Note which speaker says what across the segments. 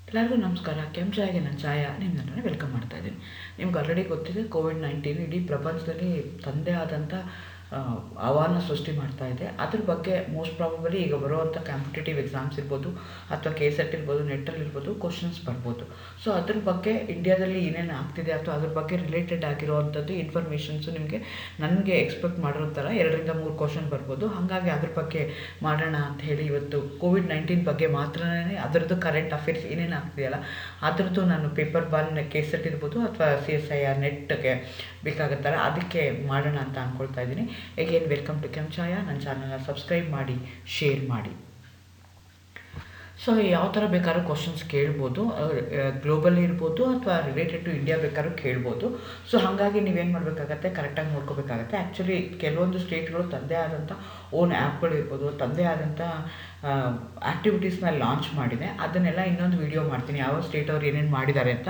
Speaker 1: ಎಲ್ಲರಿಗೂ ನಮಸ್ಕಾರ. ಕೆಂಪು ಚಾಯ್ಗೆ ನಾನು ಛಾಯಾ ನಿಮ್ಮನ್ನ ವೆಲ್ಕಮ್ ಮಾಡ್ತಾ ಇದ್ದೀನಿ. ನಿಮ್ಗೆ ಆಲ್ರೆಡಿ ಗೊತ್ತಿದೆ, ಕೋವಿಡ್-19 ಇಡೀ ಪ್ರಪಂಚದಲ್ಲಿ ತಂದೆ ಆದಂಥ ಆಹ್ವಾನ ಸೃಷ್ಟಿ ಮಾಡ್ತಾ ಇದೆ. ಅದ್ರ ಬಗ್ಗೆ ಮೋಸ್ಟ್ ಪ್ರಾಬಬಲಿ ಈಗ ಬರುವಂಥ ಕಾಂಪಿಟೇಟಿವ್ ಎಕ್ಸಾಮ್ಸ್ ಇರ್ಬೋದು, ಅಥವಾ KSET ಇರ್ಬೋದು, ನೆಟ್ಟಲ್ಲಿ ಇರ್ಬೋದು, ಕ್ವಶನ್ಸ್ ಬರ್ಬೋದು. ಸೊ ಅದ್ರ ಬಗ್ಗೆ ಇಂಡಿಯಾದಲ್ಲಿ ಏನೇನು ಆಗ್ತಿದೆ ಅಥವಾ ಅದ್ರ ಬಗ್ಗೆ ರಿಲೇಟೆಡ್ ಆಗಿರುವಂಥದ್ದು ಇನ್ಫಾರ್ಮೇಷನ್ಸು ನಿಮಗೆ ನನಗೆ ಎಕ್ಸ್ಪೆಕ್ಟ್ ಮಾಡಿರೋ ಥರ 2-3 ಕ್ವಶನ್ ಬರ್ಬೋದು. ಹಾಗಾಗಿ ಅದ್ರ ಬಗ್ಗೆ ಮಾಡೋಣ ಅಂತ ಹೇಳಿ ಇವತ್ತು ಕೋವಿಡ್-19 ಬಗ್ಗೆ ಮಾತ್ರನೇ ಅದರದ್ದು ಕರೆಂಟ್ ಅಫೇರ್ಸ್ ಏನೇನು ಆಗ್ತಿದೆಯಲ್ಲ ಅದರದ್ದು ನಾನು ಪೇಪರ್ KSET ಇರ್ಬೋದು ಅಥವಾ CSIR ನೆಟ್ಗೆ ಬೇಕಾಗುತ್ತಲ್ಲ ಅದಕ್ಕೆ ಮಾಡೋಣ ಅಂತ ಅಂದ್ಕೊಳ್ತಾ ಇದ್ದೀನಿ. ಅಗೇನ್ ವೆಲ್ಕಮ್ ಟು ಕೆಂಪು ಛಾಯಾ. ನನ್ನ ಚಾನಲ್ನ ಸಬ್ಸ್ಕ್ರೈಬ್ ಮಾಡಿ, ಶೇರ್ ಮಾಡಿ. ಸೊ ಯಾವ ಥರ ಬೇಕಾದ್ರೂ ಕ್ವಶನ್ಸ್ ಕೇಳ್ಬೋದು, ಗ್ಲೋಬಲ್ ಇರ್ಬೋದು ಅಥವಾ ರಿಲೇಟೆಡ್ ಟು ಇಂಡಿಯಾ ಬೇಕಾದ್ರೂ ಕೇಳ್ಬೋದು. ಸೊ ಹಾಗಾಗಿ ನೀವೇನು ಮಾಡಬೇಕಾಗತ್ತೆ, ಕರೆಕ್ಟಾಗಿ ನೋಡ್ಕೋಬೇಕಾಗತ್ತೆ. ಆ್ಯಕ್ಚುಲಿ ಕೆಲವೊಂದು ಸ್ಟೇಟ್ಗಳು ತಂದೆ ಆದಂಥ ಓನ್ ಆ್ಯಪ್ಗಳು ಇರ್ಬೋದು, ತಂದೆ ಆದಂಥ ಆ್ಯಕ್ಟಿವಿಟೀಸ್ನ ಲಾಂಚ್ ಮಾಡಿದೆ. ಅದನ್ನೆಲ್ಲ ಇನ್ನೊಂದು ವೀಡಿಯೋ ಮಾಡ್ತೀನಿ, ಯಾವ ಸ್ಟೇಟ್ ಅವ್ರು ಏನೇನು ಮಾಡಿದ್ದಾರೆ ಅಂತ.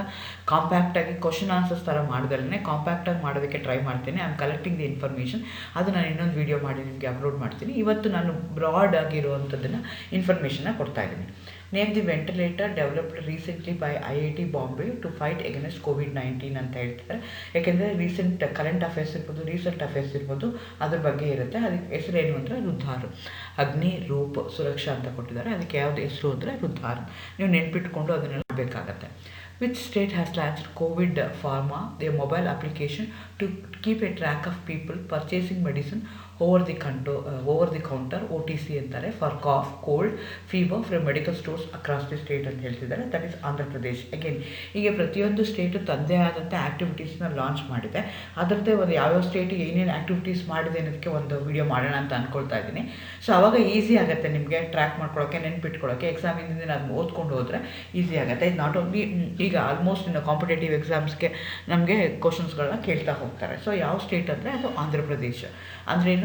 Speaker 1: ಕಾಂಪ್ಯಾಕ್ಟಾಗಿ ಕ್ವಶನ್ ಆನ್ಸರ್ಸ್ ಥರ ಮಾಡಿದಲ್ಲೇ ಕಾಂಪ್ಯಾಕ್ಟಾಗಿ ಮಾಡೋದಕ್ಕೆ ಟ್ರೈ ಮಾಡ್ತೀನಿ. I am collecting the information. ಅದು ನಾನು ಇನ್ನೊಂದು ವೀಡಿಯೋ ಮಾಡಿ ನಿಮಗೆ ಅಪ್ಲೋಡ್ ಮಾಡ್ತೀನಿ. ಇವತ್ತು ನಾನು ಬ್ರಾಡ್ ಆಗಿರುವಂಥದ್ದನ್ನು ಇನ್ಫಾರ್ಮೇಷನ್ನ ಕೊಡ್ತಾ ಇದ್ದೀನಿ. Name the ventilator developed recently by IIT Bombay to fight against ಕೋವಿಡ್-19 ಅಂತ ಹೇಳ್ತಾರೆ. ಯಾಕೆಂದರೆ ರೀಸೆಂಟ್ ಕರೆಂಟ್ ಅಫೇರ್ಸ್ ಇರ್ಬೋದು, ರೀಸೆಂಟ್ ಅಫೇರ್ಸ್ ಇರ್ಬೋದು, ಅದ್ರ ಬಗ್ಗೆ ಇರುತ್ತೆ. ಅದಕ್ಕೆ ಹೆಸರೇನು ಅಂದರೆ ರುದ್ಧಾರ್. ಅಗ್ನಿ ರೂಪ್ ಸುರಕ್ಷಾ ಅಂತ ಕೊಟ್ಟಿದ್ದಾರೆ. ಅದಕ್ಕೆ ಯಾವುದು ಹೆಸರು ಅಂದರೆ ರುದ್ಧಾರ್. ನೀವು ನೆನ್ಪಿಟ್ಕೊಂಡು ಅದನ್ನೆಲ್ಲ ಬೇಕಾಗತ್ತೆ. Which state has launched COVID Pharma, a mobile application to keep a track of people purchasing medicine over the counter OTC ಅಂತಾರೆ for cough, cold, fever from medical stores across the state ಅಂತ ಹೇಳ್ತಿದ್ದಾರೆ. That is Andhra Pradesh. Again ಹೀಗೆ ಪ್ರತಿಯೊಂದು state ತಂದೆ ಆದಂಥ ಆ್ಯಕ್ಟಿವಿಟೀಸ್ನ launch ಮಾಡಿದೆ. ಅದರದ್ದೇ ಒಂದು ಯಾವ್ಯಾವ ಸ್ಟೇಟು ಏನೇನು ಆ್ಯಕ್ಟಿವಿಟೀಸ್ ಮಾಡಿದೆ ಅನ್ನೋದಕ್ಕೆ ಒಂದು ವಿಡಿಯೋ ಮಾಡೋಣ ಅಂತ ಅಂದ್ಕೊಳ್ತಾ ಇದ್ದೀನಿ. ಸೊ ಆವಾಗ ಈಸಿ ಆಗುತ್ತೆ ನಿಮಗೆ ಟ್ರ್ಯಾಕ್ ಮಾಡ್ಕೊಳ್ಳೋಕ್ಕೆ, ನೆನ್ಪಿಟ್ಕೊಳ್ಳೋಕ್ಕೆ. ಎಕ್ಸಾಮ್ ಹಿಂದಿನ ಅದನ್ನ ಓದ್ಕೊಂಡು ಹೋದರೆ ಈಸಿ ಆಗುತ್ತೆ. ಇದು ನಾಟ್ ಓನ್ಲಿ ಈಗ ಆಲ್ಮೋಸ್ಟ್ ಇನ್ನು ಕಾಂಪಿಟೇಟಿವ್ ಎಕ್ಸಾಮ್ಸ್ಗೆ ನಮಗೆ ಕ್ವಶನ್ಸ್ಗಳನ್ನ ಕೇಳ್ತಾ ಹೋಗ್ತಾರೆ. ಸೊ ಯಾವ ಸ್ಟೇಟ್ ಅಂದರೆ ಅದು ಆಂಧ್ರ ಪ್ರದೇಶ. ಅಂದ್ರೇನು,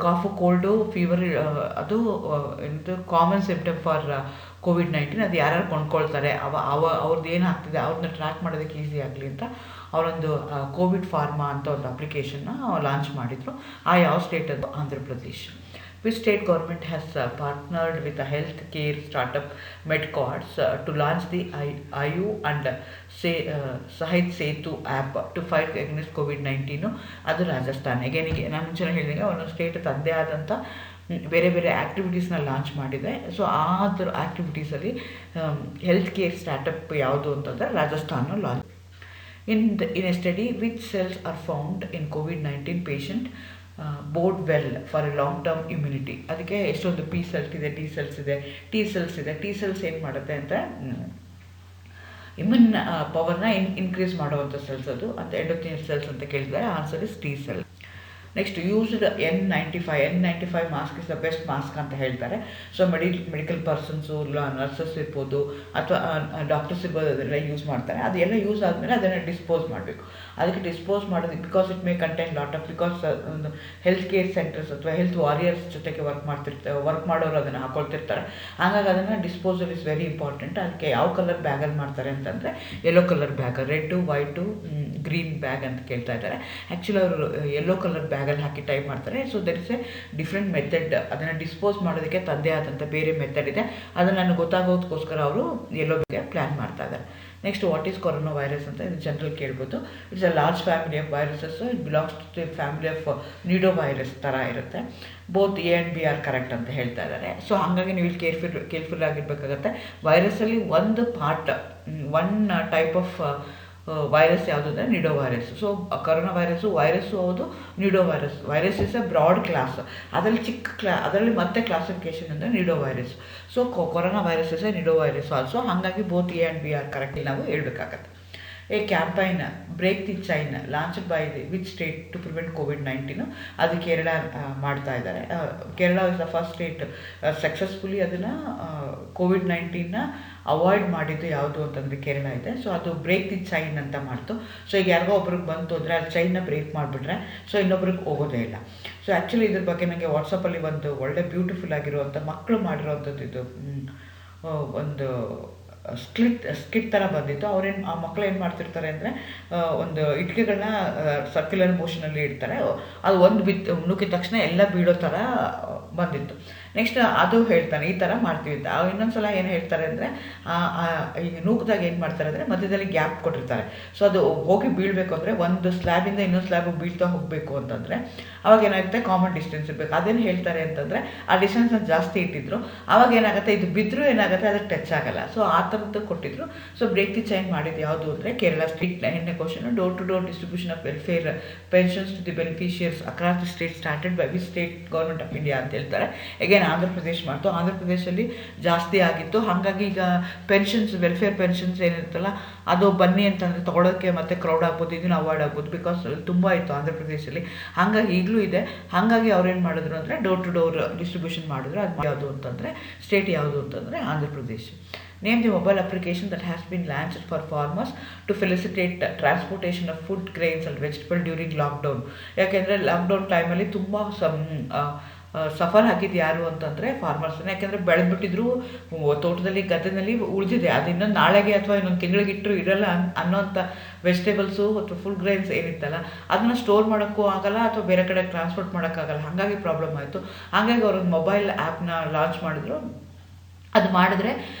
Speaker 1: ಕಾಫು, ಕೋಲ್ಡು, ಫೀವರ್ ಅದು ಎಂತ ಕಾಮನ್ ಸಿಂಪ್ಟಮ್ ಫಾರ್ ಕೋವಿಡ್-19. ಅದು ಯಾರ್ಯಾರು ಕೊಂಡ್ಕೊಳ್ತಾರೆ ಅವ್ರದ್ದು ಏನಾಗ್ತಿದೆ ಅವ್ರನ್ನ ಟ್ರ್ಯಾಕ್ ಮಾಡೋದಕ್ಕೆ ಈಸಿ ಆಗಲಿ ಅಂತ ಅವರೊಂದು ಕೋವಿಡ್ ಫಾರ್ಮಾ ಅಂತ ಒಂದು ಅಪ್ಲಿಕೇಶನ್ನ ಲಾಂಚ್ ಮಾಡಿದರು. ಆ ಯಾವ ಸ್ಟೇಟ್ ಅದು Andhra Pradesh. Which state government has partnered with a health care startup Medcords to launch the Ayu and Sahid Setu app to fight against COVID-19? ಅದು ರಾಜಸ್ಥಾನ್. ಈಗ ನಾನು ಮುಂಚೆ ಹೇಳಿದಾಗ ಒಂದೊಂದು ಸ್ಟೇಟ್ ತಂದೆ ಆದಂಥ ಬೇರೆ ಬೇರೆ ಆ್ಯಕ್ಟಿವಿಟೀಸ್ನ ಲಾಂಚ್ ಮಾಡಿದೆ. ಸೊ ಅದ್ರ ಆ್ಯಕ್ಟಿವಿಟೀಸಲ್ಲಿ ಹೆಲ್ತ್ ಕೇರ್ ಸ್ಟಾರ್ಟಪ್ ಯಾವುದು ಅಂತಂದರೆ Rajasthan launch. In a study, which cells are found in COVID-19 patient board well for A long term immunity. ಅದಕ್ಕೆ ಎಷ್ಟೊಂದು P ಸೆಲ್ಸ್ ಇದೆ, T ಸೆಲ್ಸ್ ಇದೆ, T ಸೆಲ್ಸ್ ಏನು ಮಾಡುತ್ತೆ ಅಂತ ಇಮ್ಯೂನ್ ಪವರ್ನ ಇನ್ಕ್ರೀಸ್ ಮಾಡುವಂಥ ಸೆಲ್ಸ್ ಅದು ಅಂತ ಎಂಡೋಥೆಲಿಯಲ್ ಸೆಲ್ಸ್ ಅಂತ ಕೇಳಿದರೆ answer is T cell. Next used N95 mask is the best mask ಅಂತ ಹೇಳ್ತಾರೆ. ಸೊ ಮೆಡಿಕಲ್ ಪರ್ಸನ್ಸು, ನರ್ಸಸ್ ಇರ್ಬೋದು ಅಥವಾ ಡಾಕ್ಟರ್ಸ್ ಇರ್ಬೋದು, ಅದೆಲ್ಲ ಯೂಸ್ ಮಾಡ್ತಾರೆ. ಅದೆಲ್ಲ ಯೂಸ್ ಆದಮೇಲೆ ಅದನ್ನು ಡಿಸ್ಪೋಸ್ ಮಾಡಬೇಕು. ಅದಕ್ಕೆ ಡಿಸ್ಪೋಸ್ ಮಾಡೋದಕ್ಕೆ because it may contain lot of because ಒಂದು ಹೆಲ್ತ್ ಕೇರ್ ಸೆಂಟರ್ಸ್ ಅಥವಾ ಹೆಲ್ತ್ ವಾರಿಯರ್ಸ್ ಜೊತೆಗೆ ವರ್ಕ್ ಮಾಡೋರು ಅದನ್ನು ಹಾಕೊಳ್ತಿರ್ತಾರೆ. ಹಾಗಾಗಿ ಅದನ್ನು ಡಿಸ್ಪೋಸಲ್ ಇಸ್ ವೆರಿ ಇಂಪಾರ್ಟೆಂಟ್. ಅದಕ್ಕೆ ಯಾವ ಕಲರ್ ಬ್ಯಾಗಲ್ಲಿ ಮಾಡ್ತಾರೆ ಅಂತಂದರೆ yellow colour bag, red, white, green bag ಅಂತ ಕೇಳ್ತಾ ಇದ್ದಾರೆ. ಆ್ಯಕ್ಚುಲಿ ಅವರು ಯೆಲ್ಲೋ ಕಲರ್ ಬ್ಯಾಗಲ್ಲಿ ಹಾಕಿ ಟೈಪ್ ಮಾಡ್ತಾರೆ. So that is A different method. ಅದನ್ನು ಡಿಸ್ಪೋಸ್ ಮಾಡೋದಕ್ಕೆ ತಂದೆ ಆದಂಥ ಬೇರೆ ಮೆಥಡ್ ಇದೆ. ಅದನ್ನು ನನಗೆ ಗೊತ್ತಾಗೋದಕ್ಕೋಸ್ಕರ ಅವರು ಯೆಲ್ಲೋ ಬ್ಯಾಗ್ ಪ್ಲ್ಯಾನ್ ಮಾಡ್ತಾ ಇದ್ದಾರೆ. Next what is corona virus ಅಂತ ಇದು ಜನರಲ್ ಕೇಳ್ಬೋದು. It's a large family of viruses. It belongs to the family of nido virus ಥರ ಇರುತ್ತೆ. Both A and B are correct ಅಂತ ಹೇಳ್ತಾ ಇದ್ದಾರೆ. ಸೊ ಹಾಗಾಗಿ ನೀವು ಇಲ್ಲಿ ಕೇರ್ಫುಲ್ ಆಗಿರಬೇಕಾಗತ್ತೆ. ವೈರಸ್ಸಲ್ಲಿ ಒಂದು part, one type of virus ಯಾವುದು ಅಂದರೆ nido virus. So corona virus ಹೌದು, nido virus is a broad class. ಅದರಲ್ಲಿ ಅದರಲ್ಲಿ ಮತ್ತೆ ಕ್ಲಾಸಿಫಿಕೇಶನ್ ಅಂದರೆ nido virus. So corona virus is a nido virus also. ಹಾಗಾಗಿ both A and B are correct ನಾವು ಹೇಳ್ಬೇಕಾಗತ್ತೆ. A campaign break the chain launched by the which state to prevent ಕೋವಿಡ್-19? ಅದು ಕೇರಳ ಮಾಡ್ತಾ ಇದ್ದಾರೆ. Kerala is the first state successfully ಅದನ್ನು ಕೋವಿಡ್-19ನ avoid ಮಾಡಿದ್ದು ಯಾವುದು ಅಂತಂದರೆ ಕೇರಳ ಇದೆ. ಸೊ ಅದು ಬ್ರೇಕ್ ದಿ ಚೈನ್ ಅಂತ ಮಾಡ್ತು. ಸೊ ಈಗ ಯಾರಿಗೋ ಒಬ್ರಿಗೆ ಬಂತು ಅಂದರೆ ಅಲ್ಲಿ ಚೈನ್ನ ಬ್ರೇಕ್ ಮಾಡಿಬಿಟ್ರೆ ಸೊ ಇನ್ನೊಬ್ರಿಗೆ ಹೋಗೋದೇ ಇಲ್ಲ. ಸೊ ಆ್ಯಕ್ಚುಲಿ ಇದ್ರ ಬಗ್ಗೆ ನನಗೆ ವಾಟ್ಸಪ್ಪಲ್ಲಿ ಒಂದು ಒಳ್ಳೆ ಬ್ಯೂಟಿಫುಲ್ ಆಗಿರುವಂಥ ಮಕ್ಕಳು ಮಾಡಿರೋವಂಥದ್ದು ಇದು ಒಂದು ಸ್ಕಿಟ್ ಥರ ಬಂದಿತ್ತು. ಆ ಮಕ್ಕಳು ಏನು ಮಾಡ್ತಿರ್ತಾರೆ ಅಂದರೆ ಒಂದು ಇಟ್ಟಿಗೆಗಳನ್ನ ಸರ್ಕ್ಯುಲರ್ ಮೋಷನಲ್ಲಿ ಇಡ್ತಾರೆ. ಅದು ಒಂದು ನುಗ್ಗಿದ ತಕ್ಷಣ ಎಲ್ಲ ಬೀಳೋ ಥರ ಬಂದಿತ್ತು. ನೆಕ್ಸ್ಟ್ ಅದು ಹೇಳ್ತಾನೆ ಈ ಥರ ಮಾಡ್ತೀವಿ ಅಂತ. ಇನ್ನೊಂದು ಸಲ ಏನು ಹೇಳ್ತಾರೆ ಅಂದರೆ ಈಗ ನೂಕಿದಾಗ ಏನು ಮಾಡ್ತಾರೆ ಅಂದರೆ ಮಧ್ಯದಲ್ಲಿ ಗ್ಯಾಪ್ ಕೊಟ್ಟಿರ್ತಾರೆ. ಸೊ ಅದು ಹೋಗಿ ಬೀಳಬೇಕು ಅಂದರೆ ಒಂದು ಸ್ಲ್ಯಾಬಿಂದ ಇನ್ನೊಂದು ಸ್ಲ್ಯಾಬ್ ಬೀಳ್ತಾ ಹೋಗಬೇಕು ಅಂತಂದರೆ ಅವಾಗ ಏನಾಗುತ್ತೆ, ಕಾಮನ್ ಡಿಸ್ಟೆನ್ಸ್ ಇರಬೇಕು. ಅದೇನು ಹೇಳ್ತಾರೆ ಅಂತಂದರೆ ಆ ಡಿಸ್ಟೆನ್ಸ್ನ ಜಾಸ್ತಿ ಇಟ್ಟಿದ್ರು, ಅವಾಗ ಏನಾಗುತ್ತೆ, ಇದು ಬಿದ್ದರೂ ಏನಾಗುತ್ತೆ ಅದಕ್ಕೆ ಟಚ್ ಆಗಲ್ಲ. ಸೊ ಆ ಥರದ್ದು ಕೊಟ್ಟಿದ್ರು. ಸೊ ಬ್ರೇಕ್ ದಿ ಚೈನ್ ಮಾಡಿದ್ದು ಯಾವುದು ಅಂದರೆ ಕೇರಳ ಸ್ಟೇಟ್. ಎಂಟನೇ question, door to door distribution of welfare pensions to the beneficiaries across the state started by we state government of India ಅಂತ ಹೇಳ್ತಾರೆ. ಅಗೇನ್ ಆಂಧ್ರ ಪ್ರದೇಶ್ ಮಾಡ್ತು. ಆಂಧ್ರ ಪ್ರದೇಶಲ್ಲಿ ಜಾಸ್ತಿ ಆಗಿತ್ತು. ಹಾಗಾಗಿ ಈಗ ಪೆನ್ಷನ್ಸ್, ವೆಲ್ಫೇರ್ ಪೆನ್ಷನ್ಸ್ ಏನಿರುತ್ತಲ್ಲ ಅದು ಬನ್ನಿ ಅಂತಂದರೆ ತೊಗೊಳೋಕ್ಕೆ ಮತ್ತೆ ಕ್ರೌಡ್ ಆಗ್ಬೋದು, ಇದನ್ನು ಅವಾಯ್ಡ್ ಆಗ್ಬೋದು. ಬಿಕಾಸ್ ತುಂಬ ಇತ್ತು ಆಂಧ್ರ ಪ್ರದೇಶದಲ್ಲಿ, ಹಾಗಾಗಿ ಈಗಲೂ ಇದೆ. ಹಾಗಾಗಿ ಅವ್ರೇನು ಮಾಡಿದ್ರು ಅಂದರೆ ಡೋರ್ ಟು ಡೋರ್ ಡಿಸ್ಟ್ರಿಬ್ಯೂಷನ್ ಮಾಡಿದ್ರು. ಅದು ಯಾವುದು ಅಂತಂದರೆ ಸ್ಟೇಟ್ ಯಾವುದು ಅಂತಂದರೆ Andhra Pradesh. Name the mobile application that has been launched for farmers to felicitate transportation of food, grains and vegetable during lockdown. ಯಾಕೆಂದರೆ ಲಾಕ್ಡೌನ್ ಟೈಮಲ್ಲಿ ತುಂಬ ಸಫರ್ ಆಗಿದ್ದು ಯಾರು ಅಂತಂದರೆ ಫಾರ್ಮರ್ಸ್ನ. ಯಾಕೆಂದರೆ ಬೆಳೆದ್ಬಿಟ್ಟಿದ್ರು ತೋಟದಲ್ಲಿ ಗದ್ದೆನಲ್ಲಿ ಉಳಿದಿದೆ, ಅದು ಇನ್ನೊಂದು ನಾಳೆಗೆ ಅಥವಾ ಇನ್ನೊಂದು ತಿಂಗಳಿಗಿಟ್ಟರು ಇರಲ್ಲ ಅನ್ನೋಂಥ ವೆಜಿಟೇಬಲ್ಸು ಅಥವಾ ಫುಲ್ ಗ್ರೈನ್ಸ್ ಏನಿತ್ತಲ್ಲ ಅದನ್ನು ಸ್ಟೋರ್ ಮಾಡೋಕ್ಕೂ ಆಗಲ್ಲ ಅಥವಾ ಬೇರೆ ಕಡೆ ಟ್ರಾನ್ಸ್ಪೋರ್ಟ್ ಮಾಡೋಕ್ಕಾಗಲ್ಲ. ಹಾಗಾಗಿ ಪ್ರಾಬ್ಲಮ್ ಆಯಿತು. ಹಾಗಾಗಿ ಅವರೊಂದು ಮೊಬೈಲ್ ಆ್ಯಪ್ನ ಲಾಂಚ್ ಮಾಡಿದ್ರು. ಅದು ಮಾಡಿದ್ರೆ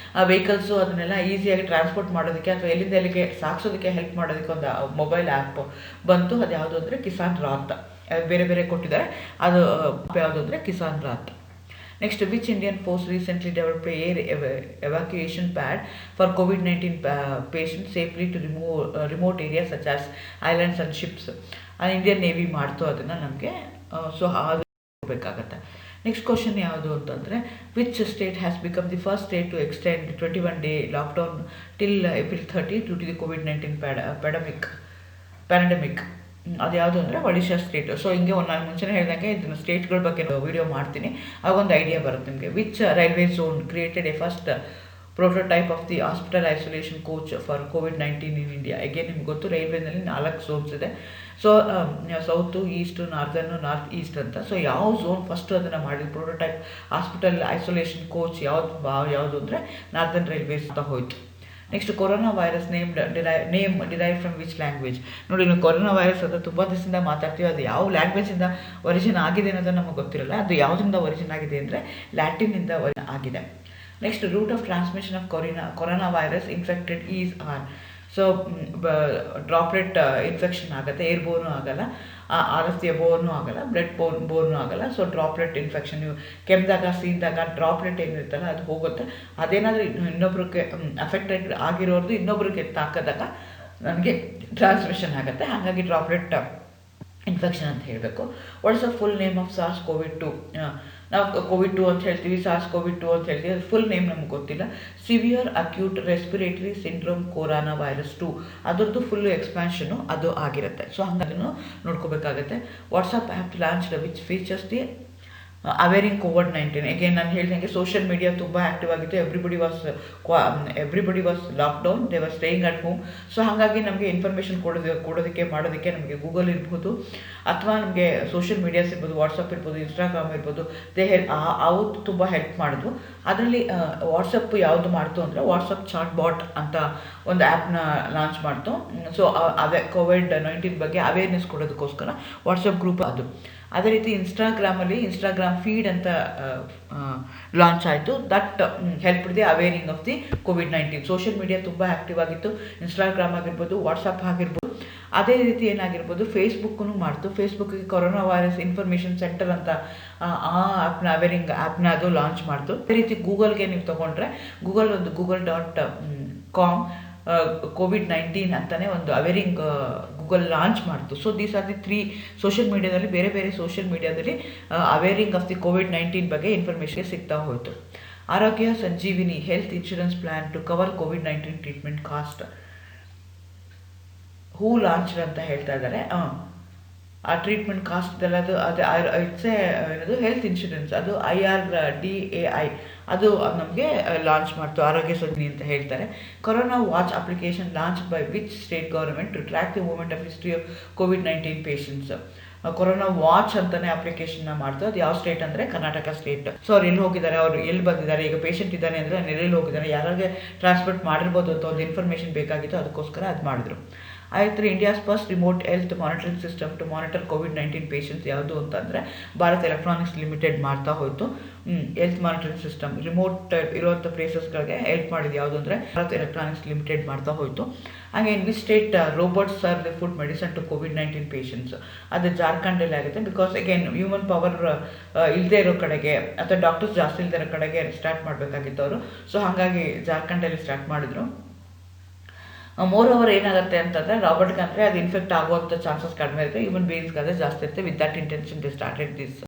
Speaker 1: ವೆಹಿಕಲ್ಸು ಅದನ್ನೆಲ್ಲ ಈಸಿಯಾಗಿ ಟ್ರಾನ್ಸ್ಪೋರ್ಟ್ ಮಾಡೋದಕ್ಕೆ ಅಥವಾ ಎಲ್ಲಿಂದ ಎಲ್ಲಿಗೆ ಸಾಗಿಸೋದಕ್ಕೆ ಹೆಲ್ಪ್ ಮಾಡೋದಕ್ಕೆ ಒಂದು ಮೊಬೈಲ್ ಆ್ಯಪ್ ಬಂತು. ಅದು ಯಾವುದು ಅಂದರೆ ಕಿಸಾನ್ ರಾತ್. ಬೇರೆ ಬೇರೆ ಕೊಟ್ಟಿದ್ದಾರೆ. ಅದು ಯಾವುದು ಅಂದರೆ Kisan Rath. Next, which Indian force recently developed air evacuation pad for COVID-19 patient safely to remote areas such as islands and ships. Indian Navy ಮಾಡ್ತು ಅದನ್ನು ನಮಗೆ. ಸೊ ಅದು ಬೇಕಾಗತ್ತೆ. ನೆಕ್ಸ್ಟ್ ಕ್ವಶನ್ ಯಾವುದು ಅಂತಂದರೆ which state has become the first state to extend 21 day lockdown till April 30 due to the COVID-19 pandemic. ಅದು ಯಾವುದು ಅಂದರೆ ಒಡಿಶಾ ಸ್ಟೇಟ್. ಸೊ ಹಿಂಗೆ ನಾನು ಮುಂಚೆನೇ ಹೇಳಿದಂಗೆ ಇದನ್ನು ಸ್ಟೇಟ್ಗಳ ಬಗ್ಗೆ ವಿಡಿಯೋ ಮಾಡ್ತೀನಿ, ಆಗೊಂದು ಐಡಿಯಾ ಬರುತ್ತೆ ನಿಮಗೆ. Which railway zone created A first prototype of the hospital isolation coach for COVID-19 in India. Again ನಿಮ್ಗೆ ಗೊತ್ತು ರೈಲ್ವೆನಲ್ಲಿ 4 ಝೋನ್ಸ್ ಇದೆ. So south, is to, north East ಅಂತ. ಸೊ ಯಾವ ಝೋನ್ ಫಸ್ಟು ಅದನ್ನು ಮಾಡಿದ ಪ್ರೋಟೋಟೈಪ್ ಹಾಸ್ಪಿಟಲ್ ಐಸೋಲೇಷನ್ ಕೋಚ್ ಯಾವುದು ಅಂದರೆ ನಾರ್ದರ್ನ್ ರೈಲ್ವೇಸ್ ಅಂತ ಹೋಯಿತು. Next, corona virus name derive from which language. ನೋಡಿ, ನಾವು ಕೊರೋನಾ ವೈರಸ್ ಅದು ತುಂಬ ದಿವಸದಿಂದ ಮಾತಾಡ್ತೀವಿ. ಅದು ಯಾವ ಲ್ಯಾಂಗ್ವೇಜಿಂದ ಒರಿಜಿನ್ ಆಗಿದೆ ಅನ್ನೋದು ನಮಗೆ ಗೊತ್ತಿರಲ್ಲ. ಅದು ಯಾವುದರಿಂದ ಒರಿಜಿನ್ ಆಗಿದೆ ಅಂದರೆ ಲ್ಯಾಟಿನ್ನಿಂದ ಆಗಿದೆ. Next, route of transmission of corona virus infected is on. So droplet infection ಆಗುತ್ತೆ, ಏರ್ ಬೋರ್ನು ಆಗಲ್ಲ, RF ಬೋರ್ನು ಆಗಲ್ಲ, ಬ್ಲಡ್ ಬೋರ್ನು ಆಗಲ್ಲ. ಸೊ ಡ್ರಾಪ್ಲೆಟ್ ಇನ್ಫೆಕ್ಷನ್, ನೀವು ಕೆಮ್ಮಿದಾಗ ಸೀನ್ದಾಗ ಡ್ರಾಪ್ಲೆಟ್ ಏನಿರುತ್ತಲ್ಲ ಅದು ಹೋಗುತ್ತೆ. ಅದೇನಾದರೂ ಇನ್ನೊಬ್ರಿಗೆ ಅಫೆಕ್ಟೆಡ್ ಆಗಿರೋದು ಇನ್ನೊಬ್ರಿಗೆ ತಾಕದಾಗ ನನಗೆ ಟ್ರಾನ್ಸ್ಮಿಷನ್ ಆಗುತ್ತೆ. ಹಾಗಾಗಿ ಡ್ರಾಪ್ಲೆಟ್ ಇನ್ಫೆಕ್ಷನ್ ಅಂತ ಹೇಳಬೇಕು. What's the full name of SARS-CoV-2? ನಾವು COVID-2 ಅಂತ ಹೇಳ್ತೀವಿ, SARS-CoV-2 ಅಂತ ಹೇಳ್ತೀವಿ. ಅದು ಫುಲ್ ನೇಮ್ ನಮ್ಗೆ ಗೊತ್ತಿಲ್ಲ. Severe acute respiratory syndrome corona virus 2 ಅದರದ್ದು ಫುಲ್ಲು ಎಕ್ಸ್ಪ್ಯಾನ್ಷನು ಅದು ಆಗಿರುತ್ತೆ. ಸೊ ಹಂಗದನ್ನು ನೋಡ್ಕೋಬೇಕಾಗತ್ತೆ. WhatsApp app launched which features the awareing COVID-19. Again ನಾನು ಹೇಳಿದಂಗೆ ಸೋಷಿಯಲ್ ಮೀಡಿಯಾ ತುಂಬ ಆ್ಯಕ್ಟಿವ್ ಆಗಿತ್ತು. Everybody was lockdown, they was staying at home. So ಹಾಗಾಗಿ ನಮಗೆ ಇನ್ಫಾರ್ಮೇಷನ್ ಕೊಡೋದಕ್ಕೆ ಮಾಡೋದಕ್ಕೆ ನಮಗೆ ಗೂಗಲ್ ಇರ್ಬೋದು ಅಥವಾ ನಮಗೆ ಸೋಷಿಯಲ್ ಮೀಡಿಯಾಸ್ ಇರ್ಬೋದು, ವಾಟ್ಸಪ್ ಇರ್ಬೋದು, ಇನ್ಸ್ಟಾಗ್ರಾಮ್ ಇರ್ಬೋದು, ಅವು ತುಂಬ ಹೆಲ್ಪ್ ಮಾಡಿದ್ವು. ಅದರಲ್ಲಿ ವಾಟ್ಸಪ್ ಯಾವುದು ಮಾಡ್ತು ಅಂದರೆ ವಾಟ್ಸಪ್ ಚಾಟ್ ಬಾಟ್ ಅಂತ ಒಂದು ಆ್ಯಪ್ನ ಲಾಂಚ್ ಮಾಡ್ತು. ಸೊ COVID-19 ಬಗ್ಗೆ ಅವೇರ್ನೆಸ್ ಕೊಡೋದಕ್ಕೋಸ್ಕರ ವಾಟ್ಸಪ್ ಗ್ರೂಪ್ ಅದು. ಅದೇ ರೀತಿ ಇನ್ಸ್ಟಾಗ್ರಾಮ್ ಫೀಡ್ ಅಂತ ಲಾಂಚ್ ಆಯಿತು. That help the awaring of the COVID-19. Social media ತುಂಬ ಆ್ಯಕ್ಟಿವ್ ಆಗಿತ್ತು. ಇನ್ಸ್ಟಾಗ್ರಾಮ್ ಆಗಿರ್ಬೋದು, ವಾಟ್ಸಪ್ ಆಗಿರ್ಬೋದು. ಅದೇ ರೀತಿ ಏನಾಗಿರ್ಬೋದು ಫೇಸ್ಬುಕ್ಕೂ ಮಾಡ್ತು. ಫೇಸ್ಬುಕ್ಕಿಗೆ ಕೊರೋನಾ ವೈರಸ್ ಇನ್ಫಾರ್ಮೇಷನ್ ಸೆಂಟರ್ ಅಂತ ಆ ಆ್ಯಪ್ನ ಅವೇರಿಂಗ್ ಆ್ಯಪ್ನ ಅದು ಲಾಂಚ್ ಮಾಡ್ತು. ಅದೇ ರೀತಿ ಗೂಗಲ್ಗೆ ನೀವು ತೊಗೊಂಡ್ರೆ google.com COVID-19 ಅಂತಲೇ ಒಂದು ಅವೇರಿಂಗ್ ಗೂಗಲ್ ಲಾಂಚ್ ಮಾಡ್ತು. So these are the 3 social ಮೀಡಿಯಾದಲ್ಲಿ ಬೇರೆ ಸೋಷಿಯಲ್ ಮೀಡಿಯಾದಲ್ಲಿ ಅವೇರಿಂಗ್ ಆಫ್ ದಿ COVID-19 ಬಗ್ಗೆ ಇನ್ಫಾರ್ಮೇಷನ್ ಸಿಗ್ತಾ ಹೋಯಿತು. Arogya Sanjeevani health insurance plan to cover COVID-19 treatment cost. Who launched ಅಂತ ಹೇಳ್ತಾ ಇದ್ದಾರೆ. ಆ ಟ್ರೀಟ್ಮೆಂಟ್ ಕಾಸ್ಟ್ ಎಲ್ಲ ಅದು ಏನದು ಹೆಲ್ತ್ ಇನ್ಶೂರೆನ್ಸ್, ಅದು IRDAI ಅದು ನಮಗೆ ಲಾಂಚ್ ಮಾಡ್ತು. ಆರೋಗ್ಯ ಸಂಜೀವಿನಿ ಅಂತ ಹೇಳ್ತಾರೆ. Corona watch application launch by which state government to track the movement of history of COVID-19 patients. Corona watch ಅಂತಲೇ ಅಪ್ಲಿಕೇಶನ್ನ ಮಾಡ್ತು. ಅದು ಯಾವ ಸ್ಟೇಟ್ ಅಂದರೆ ಕರ್ನಾಟಕ ಸ್ಟೇಟ್. ಸೊ ಅವ್ರು ಎಲ್ಲಿ ಹೋಗಿದ್ದಾರೆ, ಅವರು ಎಲ್ಲಿ ಬಂದಿದ್ದಾರೆ, ಈಗ ಪೇಷಂಟ್ ಇದ್ದಾನೆ ಅಂದರೆ ಎಲ್ಲೆಲ್ಲಿ ಹೋಗಿದ್ದಾರೆ, ಯಾರಿಗೆ ಟ್ರಾನ್ಸ್ಪೋರ್ಟ್ ಮಾಡಿರ್ಬೋದು ಅಂತ ಒಂದು ಇನ್ಫಾರ್ಮೇಷನ್ ಬೇಕಾಗಿತ್ತು, ಅದಕ್ಕೋಸ್ಕರ ಅದು ಮಾಡಿದ್ರು. ಆಯ್ತು India's first remote health monitoring system to monitor ಕೋವಿಡ್-19 ಪೇಷಂಟ್ಸ್ ಯಾವುದು ಅಂತಂದರೆ ಭಾರತ್ ಎಲೆಕ್ಟ್ರಾನಿಕ್ಸ್ ಲಿಮಿಟೆಡ್ ಮಾಡ್ತಾ ಹೋಯಿತು. ಹೆಲ್ತ್ ಮಾನಿಟರಿಂಗ್ ಸಿಸ್ಟಮ್ ರಿಮೋಟ್ ಇರುವಂಥ ಪ್ಲೇಸಸ್ಗಳಿಗೆ ಹೆಲ್ಪ್ ಮಾಡಿದ್ದು ಯಾವುದು ಅಂದರೆ ಭಾರತ್ ಎಲೆಕ್ಟ್ರಾನಿಕ್ಸ್ ಲಿಮಿಟೆಡ್ ಮಾಡ್ತಾ ಹೋಯಿತು. ಹಾಗೆ in which state robots are the food medicine to ಕೋವಿಡ್-19 ಪೇಷಂಟ್ಸ್, ಅದು ಜಾರ್ಖಂಡಲ್ಲಿ ಆಗುತ್ತೆ. ಬಿಕಾಸ್ ಅಗೇನ್ ಹ್ಯೂಮನ್ ಪವರ್ ಇಲ್ಲದೆ ಇರೋ ಕಡೆಗೆ ಅಥವಾ ಡಾಕ್ಟರ್ಸ್ ಜಾಸ್ತಿ ಇಲ್ಲದೆ ಇರೋ ಕಡೆಗೆ ಸ್ಟಾರ್ಟ್ ಮಾಡಬೇಕಾಗಿತ್ತು ಅವರು. ಸೊ ಹಾಗಾಗಿ ಜಾರ್ಖಂಡಲ್ಲಿ ಸ್ಟಾರ್ಟ್ ಮಾಡಿದ್ರು. ಮೋರ್ ಓವರ್ ಏನಾಗುತ್ತೆ ಅಂತಂದರೆ ರಾಬರ್ಟ್ಗೆ ಅಂದರೆ ಅದು ಇನ್ಫೆಕ್ಟ್ ಆಗುವಂಥ ಚಾನ್ಸಸ್ ಕಡಿಮೆ ಇರುತ್ತೆ, ಹ್ಯೂಮನ್ ಬೀಯಿಂಗ್ಸ್ಗಾದರೆ ಜಾಸ್ತಿ ಇರುತ್ತೆ. With that intention they started this